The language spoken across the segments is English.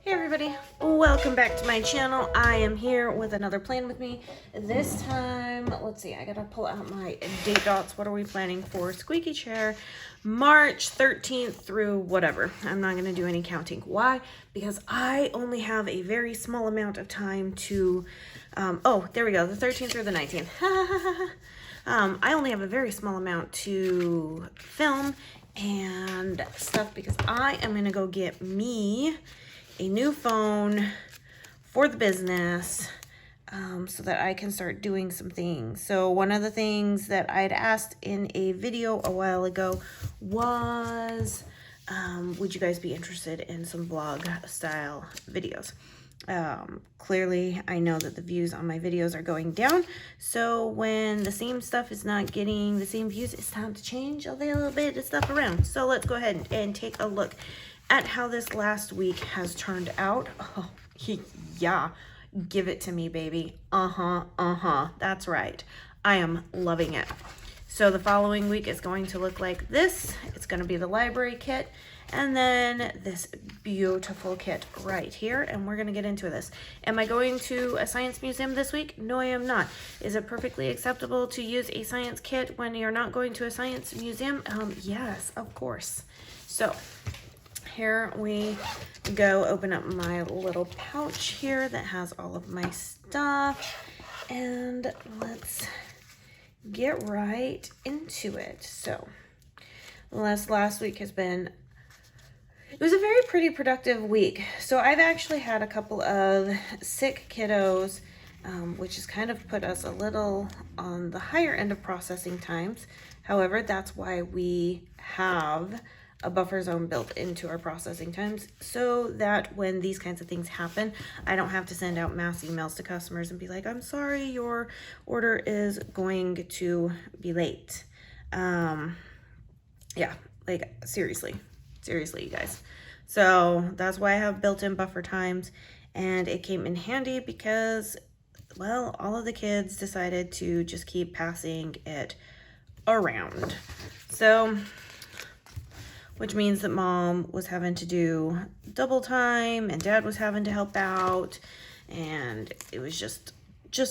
Hey everybody, welcome back to my channel. I am here with another plan with me. This time, let's see, I gotta pull out my date dots. What are we planning for? Squeaky chair, March 13th through whatever. I'm not gonna do any counting. Why? Because I only have a very small amount of time to, oh, there we go, the 13th through the 19th. I only have a very small amount to film and stuff because I am gonna go get me a new phone for the business so that I can start doing some things. So one of the things that I'd asked in a video a while ago was, would you guys be interested in some vlog style videos? Clearly I know that the views on my videos are going down. So when the same stuff is not getting the same views, it's time to change a little bit of stuff around. So let's go ahead and take a look at how this last week has turned out. Oh, yeah, give it to me, baby. That's right. I am loving it. So the following week is going to look like this. It's going to be the library kit, and then this beautiful kit right here, and we're going to get into this. Am I going to a science museum this week? No, I am not. Is it perfectly acceptable to use a science kit when you're not going to a science museum? Yes, of course. So here we go. Open up my little pouch here that has all of my stuff, and let's get right into it. So last week has been, it was a very pretty productive week. So I've actually had a couple of sick kiddos, which has kind of put us a little on the higher end of processing times. However, that's why we have a buffer zone built into our processing times, so that when these kinds of things happen, I don't have to send out mass emails to customers and be like, I'm sorry, your order is going to be late. Yeah, like seriously, you guys. So that's why I have built-in buffer times, and it came in handy because, well, all of the kids decided to just keep passing it around. So which means that mom was having to do double time and dad was having to help out, and it was just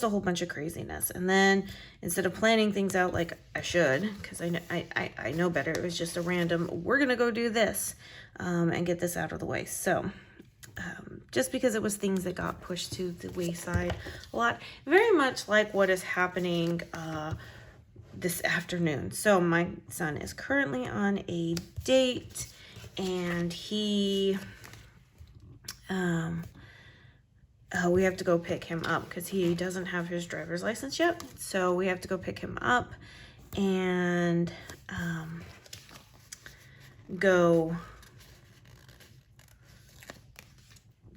a whole bunch of craziness. And then instead of planning things out like I should, because I know better, it was just a random, we're gonna go do this and get this out of the way. So just because it was things that got pushed to the wayside a lot, very much like what is happening this afternoon. So my son is currently on a date, and he we have to go pick him up because he doesn't have his driver's license yet. So we have to go pick him up and go.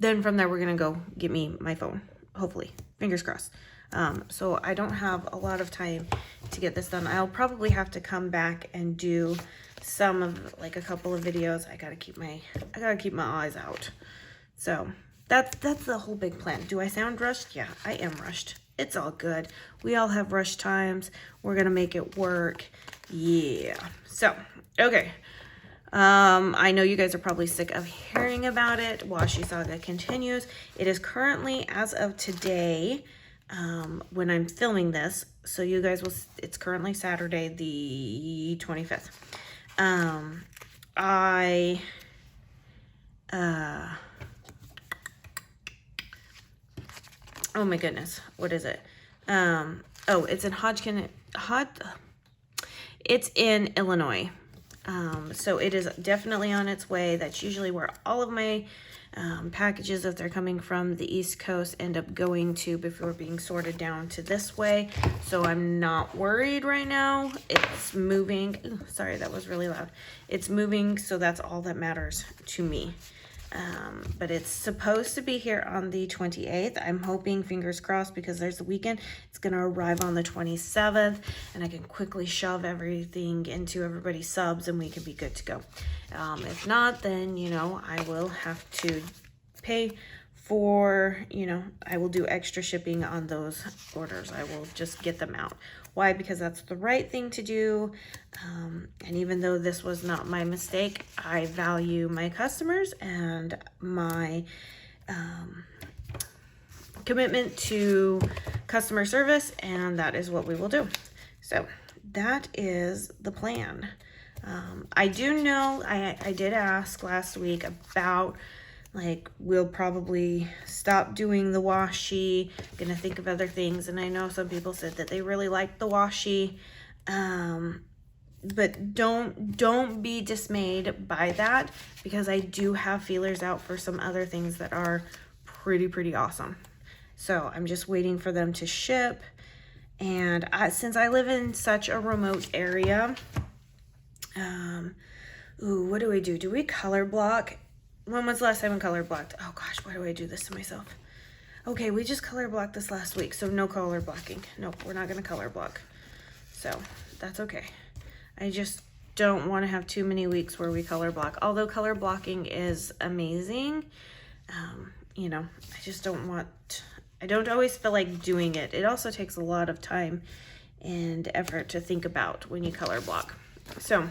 Then from there we're gonna go get me my phone, hopefully, fingers crossed. So I don't have a lot of time to get this done. I'll probably have to come back and do some of, like, a couple of videos. I gotta keep my eyes out. So that's the whole big plan. Do I sound rushed? Yeah, I am rushed. It's all good. We all have rush times. We're gonna make it work. Yeah. So, okay. I know you guys are probably sick of hearing about it. Washi saga continues. It is currently, as of today, when I'm filming this, so you guys will, it's currently Saturday the 25th. Oh my goodness, what is it? Oh, it's in it's in Illinois. So it is definitely on its way. That's usually where all of my packages, if they're coming from the East Coast, end up going to before being sorted down to this way. So I'm not worried right now. It's moving. Ooh, sorry, that was really loud. It's moving, so that's all that matters to me. But it's supposed to be here on the 28th. I'm hoping, fingers crossed, because there's the weekend, it's going to arrive on the 27th, and I can quickly shove everything into everybody's subs and we can be good to go. If not, then, you know, I will have to pay for, you know, I will do extra shipping on those orders. I will just get them out. Why? Because that's the right thing to do. And even though this was not my mistake, I value my customers and my commitment to customer service, and that is what we will do. So that is the plan. I do know I did ask last week about, like, we'll probably stop doing the washi, gonna think of other things, and I know some people said that they really liked the washi, but don't be dismayed by that, because I do have feelers out for some other things that are pretty awesome. So I'm just waiting for them to ship, and since I live in such a remote area, ooh, what do we do? Do we color block? When was the last time we color blocked? Oh gosh, why do I do this to myself? Okay, we just color blocked this last week, so no color blocking. Nope, we're not gonna color block. So that's okay. I just don't want to have too many weeks where we color block. Although color blocking is amazing, you know, I don't always feel like doing it. It also takes a lot of time and effort to think about when you color block. So,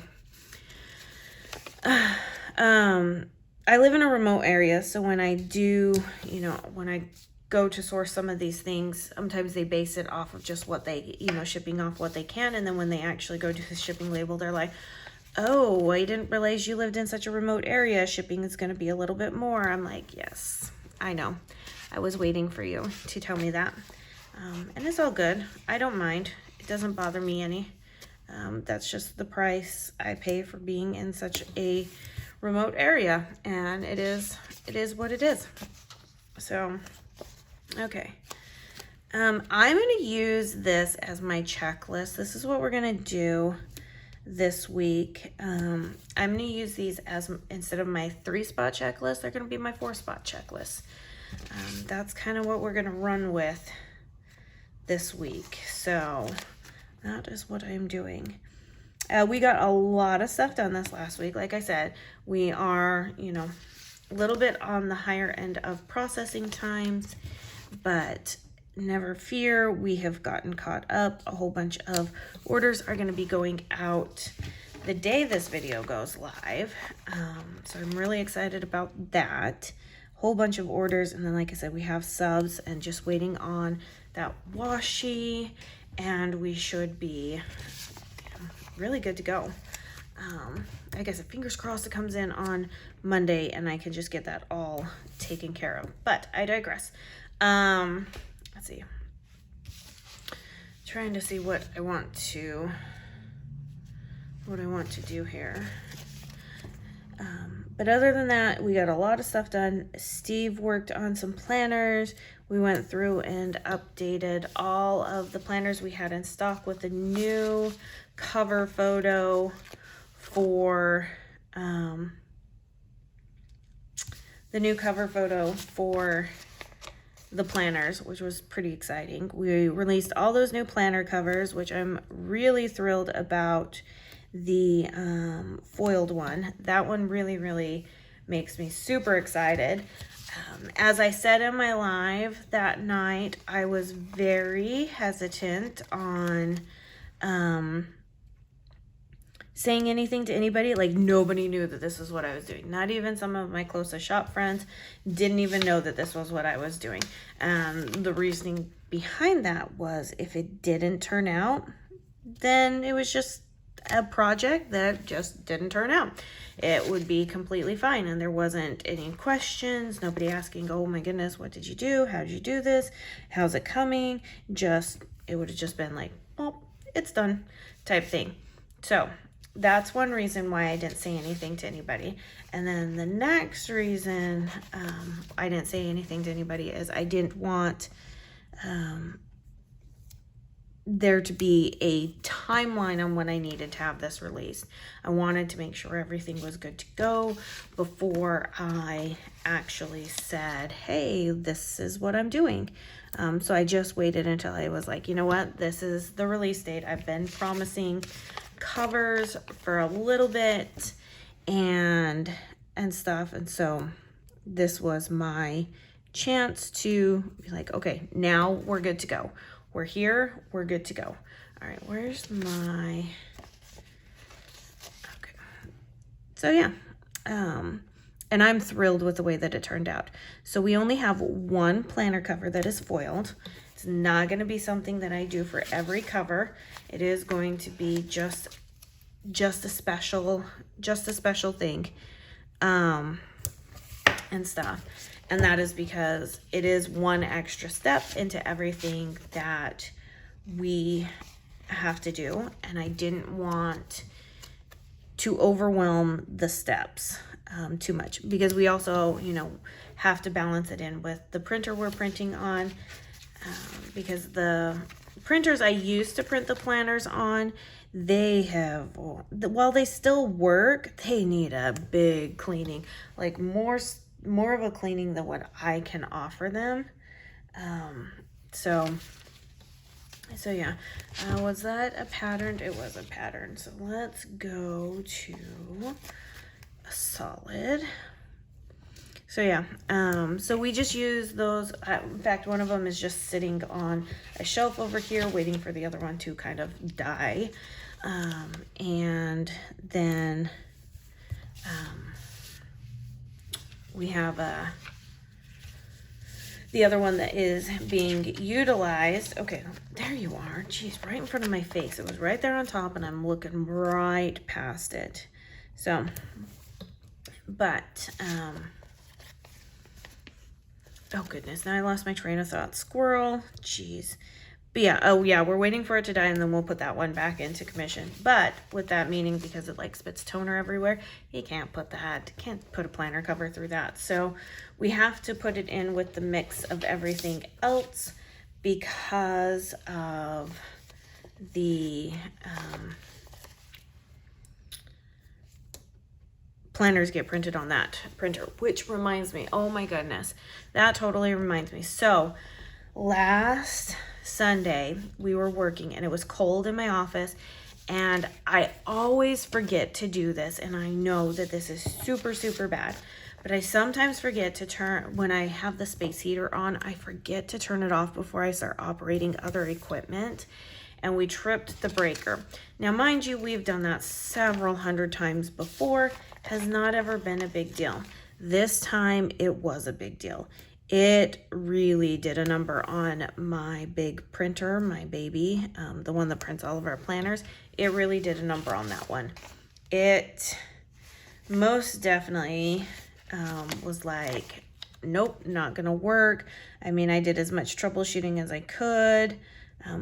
I live in a remote area, so when I do, you know, when I go to source some of these things, sometimes they base it off of just what they, you know, shipping off what they can, and then when they actually go to the shipping label, they're like, oh, I didn't realize you lived in such a remote area. Shipping is going to be a little bit more. I'm like, yes, I know. I was waiting for you to tell me that. And it's all good. I don't mind. It doesn't bother me any. That's just the price I pay for being in such a remote area, and it is what it is. So, okay. I'm going to use this as my checklist. This is what we're going to do this week. I'm going to use these as, instead of my 3-spot checklist, they're going to be my 4-spot checklist. That's kind of what we're going to run with this week. So that is what I'm doing. We got a lot of stuff done this last week. Like I said, we are, you know, a little bit on the higher end of processing times, but never fear, we have gotten caught up. A whole bunch of orders are going to be going out the day this video goes live. So I'm really excited about that. Whole bunch of orders, and then like I said, we have subs and just waiting on that washi, and we should be really good to go. I guess fingers crossed it comes in on Monday and I can just get that all taken care of, but I digress. Let's see, trying to see what I want to do here. But other than that, we got a lot of stuff done. Steve worked on some planners. We went through and updated all of the planners we had in stock with the new cover photo for the planners, which was pretty exciting. We released all those new planner covers, which I'm really thrilled about. The foiled one, that one really makes me super excited. As I said in my live that night, I was very hesitant on saying anything to anybody. Like, nobody knew that this is what I was doing. Not even some of my closest shop friends didn't even know that this was what I was doing. And the reasoning behind that was, if it didn't turn out, then it was just a project that just didn't turn out. It would be completely fine, and there wasn't any questions, nobody asking, oh my goodness, what did you do, how did you do this, how's it coming? It would have just been like, oh, it's done type thing. So that's one reason why I didn't say anything to anybody. And then the next reason I didn't say anything to anybody is I didn't want there to be a timeline on when I needed to have this released. I wanted to make sure everything was good to go before I actually said, hey, this is what I'm doing. So I just waited until I was like, you know what, this is the release date. I've been promising covers for a little bit and stuff, and so this was my chance to be like, okay, now we're good to go. We're here, we're good to go. All right, where's my, okay. So yeah, and I'm thrilled with the way that it turned out. So we only have one planner cover that is foiled. It's not going to be something that I do for every cover. It is going to be just a special thing, and stuff. And that is because it is one extra step into everything that we have to do, and I didn't want to overwhelm the steps too much, because we also, you know, have to balance it in with the printer we're printing on, because the printers I used to print the planners on, they have, while they still work, they need a big cleaning, like more of a cleaning than what I can offer them. So yeah, was that a pattern? It was a pattern. So let's go to a solid. So yeah, so we just use those. In fact, one of them is just sitting on a shelf over here waiting for the other one to kind of die. And then we have the other one that is being utilized. Okay, there you are. Jeez, right in front of my face. It was right there on top and I'm looking right past it. So, but, oh goodness, now I lost my train of thought. Squirrel, jeez. But yeah, oh yeah, we're waiting for it to die and then we'll put that one back into commission. But with that meaning, because it like spits toner everywhere, you can't put a planner cover through that. So we have to put it in with the mix of everything else because of the planners get printed on that printer, which reminds me, oh my goodness, that totally reminds me. So last Sunday we were working and it was cold in my office, and I always forget to do this, and I know that this is super bad, but I sometimes forget to turn, when I have the space heater on, I forget to turn it off before I start operating other equipment, and we tripped the breaker. Now mind you, we've done that several hundred times before, has not ever been a big deal. This time it was a big deal. It really did a number on my big printer, my baby, the one that prints all of our planners. It really did a number on that one. It most definitely was like, nope, not gonna work. I mean, I did as much troubleshooting as I could.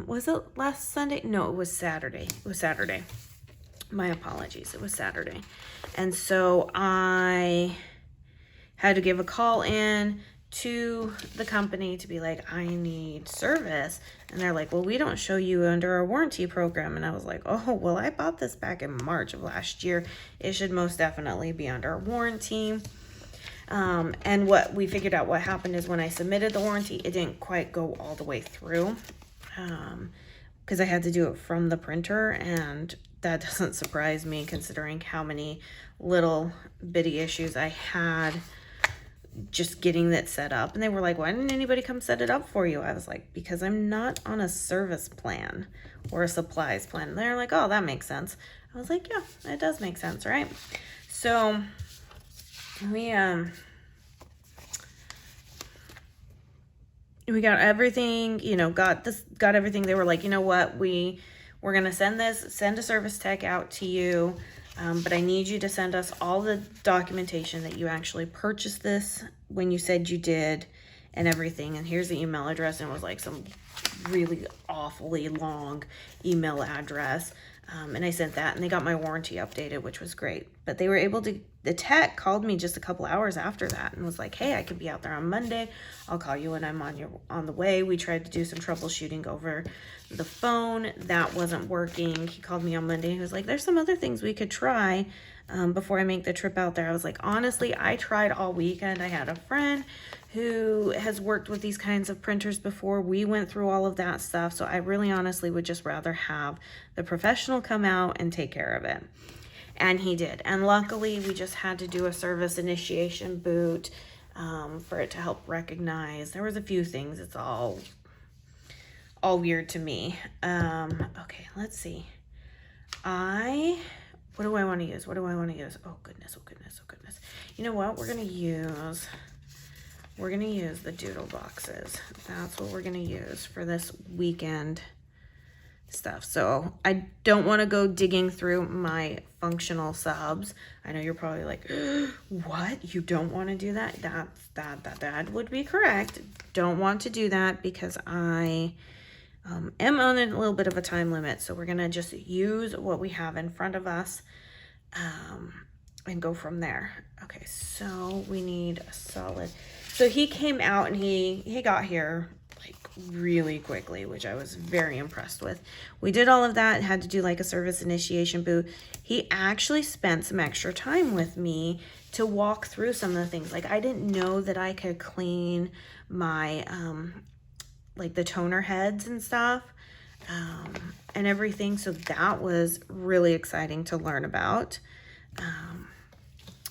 Was it last Sunday? No, it was Saturday. It was Saturday. My apologies. It was Saturday. And so I had to give a call in to the company to be like, I need service. And they're like, well, we don't show you under our warranty program. And I was like, oh, well, I bought this back in March of last year. It should most definitely be under a warranty. And what we figured out what happened is when I submitted the warranty, it didn't quite go all the way through, because I had to do it from the printer, and that doesn't surprise me considering how many little bitty issues I had just getting that set up. And they were like, why didn't anybody come set it up for you? I was like, because I'm not on a service plan or a supplies plan. And they're like, oh, that makes sense. I was like, yeah, it does make sense, right? So we got everything, you know, got everything. They were like, you know what, we're gonna send a service tech out to you, but I need you to send us all the documentation that you actually purchased this when you said you did and everything, and here's the email address. And it was like some really awfully long email address, and I sent that, and they got my warranty updated, which was great. But they were able to, the tech called me just a couple hours after that and was like, hey, I could be out there on Monday. I'll call you when I'm on the way. We tried to do some troubleshooting over the phone. That wasn't working. He called me on Monday. He was like, there's some other things we could try before I make the trip out there. I was like, honestly, I tried all weekend. I had a friend who has worked with these kinds of printers before. We went through all of that stuff. So I really honestly would just rather have the professional come out and take care of it. And he did. And luckily we just had to do a service initiation boot for it to help recognize. There was a few things. It's all weird to me. Okay, let's see. I What do I want to use? What do I want to use? Oh goodness, oh goodness, oh goodness. You know what? We're going to use the doodle boxes. That's what we're going to use for this weekend stuff. So I don't want to go digging through my functional subs. I know you're probably like, what? You don't want to do that? That would be correct. Don't want to do that because I am on a little bit of a time limit. So we're going to just use what we have in front of us and go from there. Okay, so we need a solid. So he came out and he got here like really quickly, which I was very impressed with. We did all of that, had to do like a service initiation boot. He actually spent some extra time with me to walk through some of the things. Like I didn't know that I could clean my like the toner heads and stuff and everything. So that was really exciting to learn about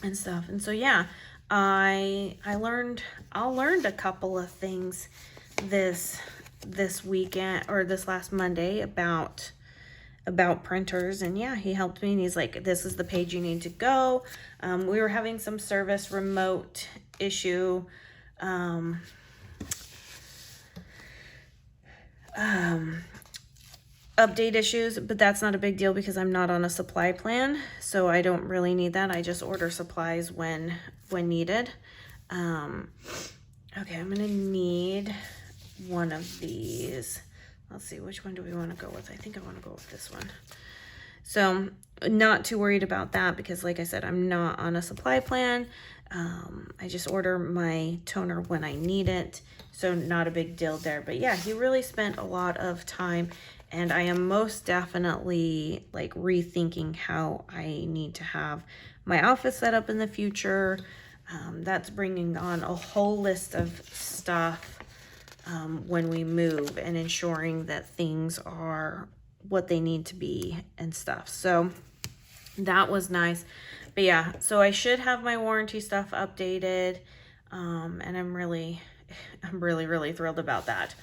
and stuff. And so yeah, I learned a couple of things this weekend or this last Monday about printers, and yeah, he helped me and he's like, this is the page you need to go. We were having some service remote issue update issues, but that's not a big deal because I'm not on a supply plan, so I don't really need that. I just order supplies when needed. Okay, I'm gonna need one of these. Let's see, which one do we want to go with? I think I want to go with this one. So not too worried about that because like I said, I'm not on a supply plan. I just order my toner when I need it, so not a big deal there. But yeah, he really spent a lot of time, and I am most definitely like rethinking how I need to have my office set up in the future. That's bringing on a whole list of stuff when we move and ensuring that things are what they need to be and stuff. So that was nice. But yeah, so I should have my warranty stuff updated. And I'm really thrilled about that.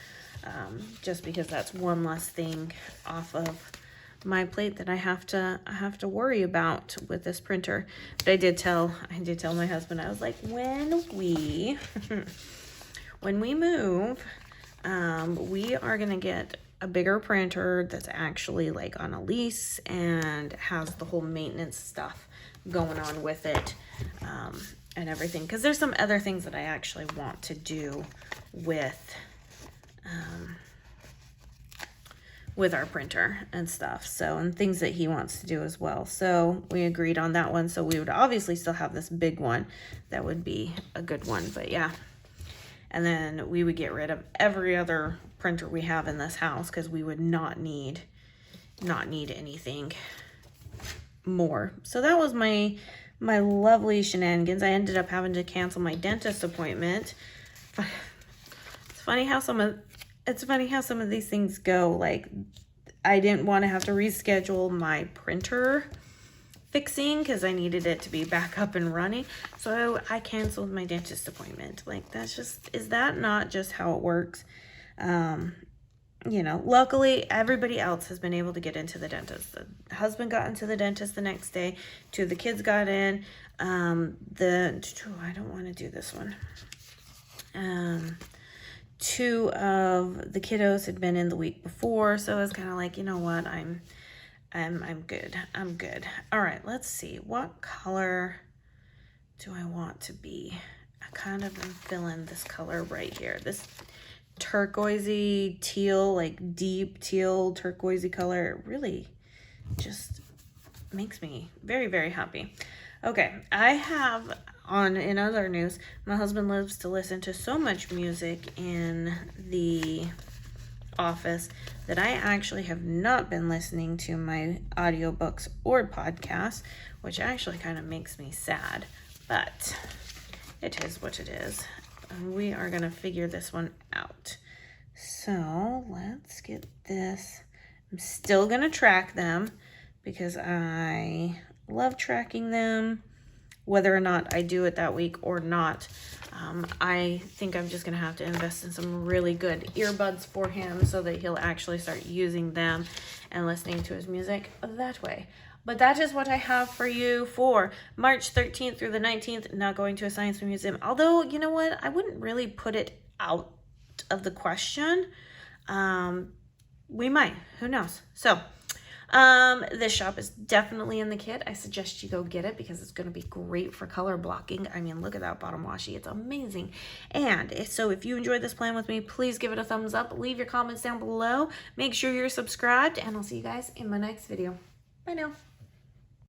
Just because that's one less thing off of my plate that I have to worry about with this printer. But I did tell my husband, I was like, when we move, we are gonna get a bigger printer that's actually like on a lease and has the whole maintenance stuff going on with it, and everything, because there's some other things that I actually want to do with our printer and stuff, so, and things that he wants to do as well. So we agreed on that one. So we would obviously still have this big one that would be a good one, but yeah. And then we would get rid of every other printer we have in this house because we would not need anything more. So that was my lovely shenanigans. I ended up having to cancel my dentist appointment. It's funny how some of these things go. Like, I didn't want to have to reschedule my printer fixing because I needed it to be back up and running. So I canceled my dentist appointment. Like, that's just, is that not just how it works? You know, luckily everybody else has been able to get into the dentist. The husband got into the dentist the next day. 2 of the kids got in. I don't want to do this one. 2 of the kiddos had been in the week before, so I was kind of like, you know what, I'm good. I'm good. All right, let's see. What color do I want to be? I kind of am feeling this color right here. This turquoisey teal, like deep teal turquoisey color. It really just makes me very, very happy. Okay, I have in other news, my husband loves to listen to so much music in the office that I actually have not been listening to my audiobooks or podcasts, which actually kind of makes me sad, but it is what it is. We are going to figure this one out. So let's get this. I'm still going to track them because I love tracking them, whether or not I do it that week or not. I think I'm just going to have to invest in some really good earbuds for him so that he'll actually start using them and listening to his music that way. But that is what I have for you for March 13th through the 19th. Not going to a science museum. Although, you know what? I wouldn't really put it out of the question. We might. Who knows? So, this shop is definitely in the kit. I suggest you go get it because it's going to be great for color blocking. I mean, look at that bottom washi. It's amazing. And if you enjoyed this plan with me, please give it a thumbs up. Leave your comments down below. Make sure you're subscribed, and I'll see you guys in my next video. Bye now.